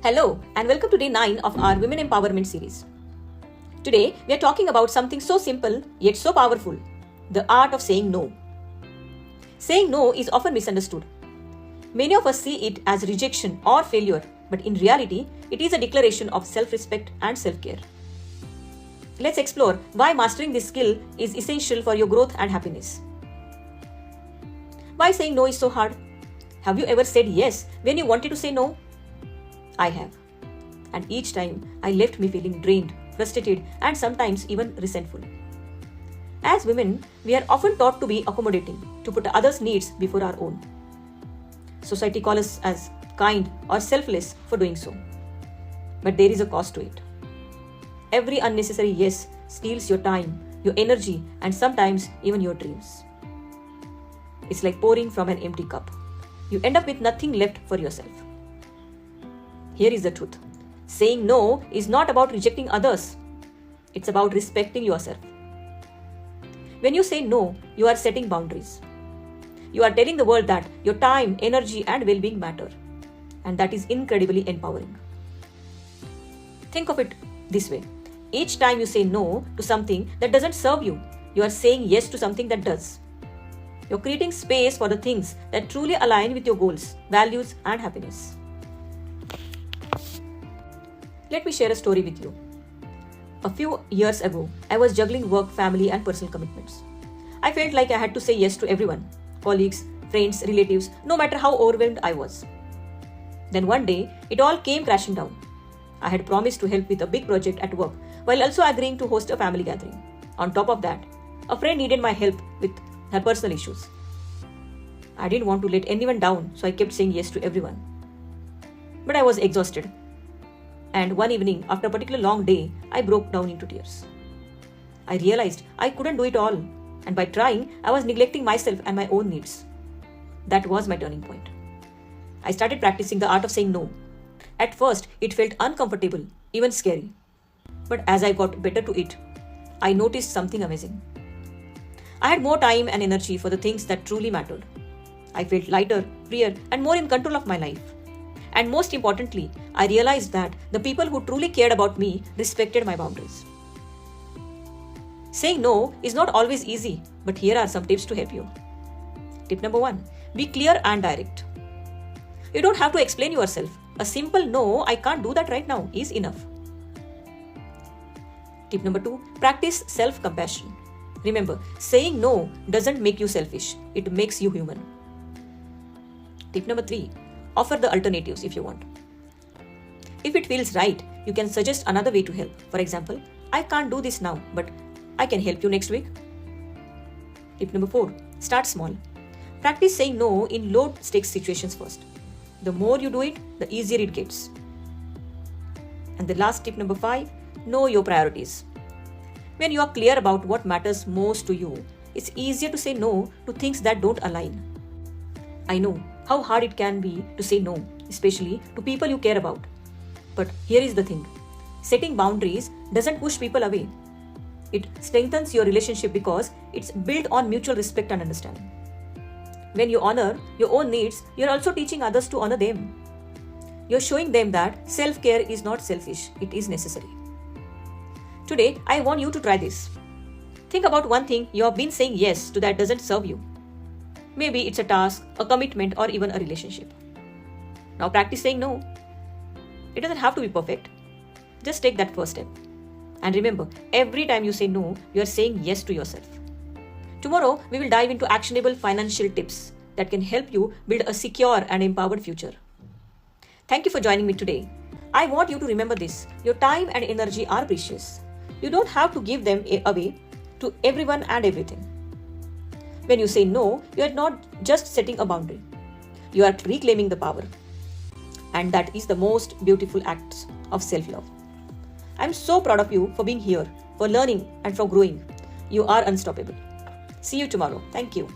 Hello and welcome to day 9 of our Women Empowerment series. Today we are talking about something so simple yet so powerful, the art of saying no. Saying no is often misunderstood. Many of us see it as rejection or failure, but in reality it is a declaration of self-respect and self-care. Let's explore why mastering this skill is essential for your growth and happiness. Why saying no is so hard? Have you ever said yes when you wanted to say no? I have. And each time I left me feeling drained, frustrated, and sometimes even resentful. As women, we are often taught to be accommodating, to put others' needs before our own. Society calls us as kind or selfless for doing so. But there is a cost to it. Every unnecessary yes steals your time, your energy, and sometimes even your dreams. It's like pouring from an empty cup. You end up with nothing left for yourself. Here is the truth. Saying no is not about rejecting others. It's about respecting yourself. When you say no, you are setting boundaries. You are telling the world that your time, energy, and well-being matter. And that is incredibly empowering. Think of it this way. Each time you say no to something that doesn't serve you, you are saying yes to something that does. You're creating space for the things that truly align with your goals, values, and happiness. Let me share a story with you. A few years ago, I was juggling work, family, and personal commitments. I felt like I had to say yes to everyone, colleagues, friends, relatives, no matter how overwhelmed I was. Then one day, it all came crashing down. I had promised to help with a big project at work while also agreeing to host a family gathering. On top of that, a friend needed my help with her personal issues. I didn't want to let anyone down, so I kept saying yes to everyone. But I was exhausted. And one evening, after a particularly long day, I broke down into tears. I realized I couldn't do it all, and by trying, I was neglecting myself and my own needs. That was my turning point. I started practicing the art of saying no. At first, it felt uncomfortable, even scary. But as I got better to it, I noticed something amazing. I had more time and energy for the things that truly mattered. I felt lighter, freer, and more in control of my life. And most importantly, I realized that the people who truly cared about me respected my boundaries. Saying no is not always easy, but here are some tips to help you. Tip number 1. Be clear and direct. You don't have to explain yourself. A simple no, I can't do that right now is enough. Tip number 2. Practice self-compassion. Remember, saying no doesn't make you selfish. It makes you human. Tip number 3. Offer the alternatives if you want. If it feels right, you can suggest another way to help. For example, I can't do this now, but I can help you next week. Tip number 4. Start small. Practice saying no in low-stakes situations first. The more you do it, the easier it gets. And the last tip number 5. Know your priorities. When you are clear about what matters most to you, it's easier to say no to things that don't align. I know how hard it can be to say no, especially to people you care about. But here is the thing. Setting boundaries doesn't push people away. It strengthens your relationship because it's built on mutual respect and understanding. When you honor your own needs, you're also teaching others to honor them. You're showing them that self-care is not selfish, it is necessary. Today, I want you to try this. Think about one thing you have been saying yes to that doesn't serve you. Maybe it's a task, a commitment, or even a relationship. Now practice saying no. It doesn't have to be perfect. Just take that first step. And remember, every time you say no, you are saying yes to yourself. Tomorrow, we will dive into actionable financial tips that can help you build a secure and empowered future. Thank you for joining me today. I want you to remember this. Your time and energy are precious. You don't have to give them away to everyone and everything. When you say no, you are not just setting a boundary. You are reclaiming the power. And that is the most beautiful act of self-love. I'm so proud of you for being here, for learning and for growing. You are unstoppable. See you tomorrow. Thank you.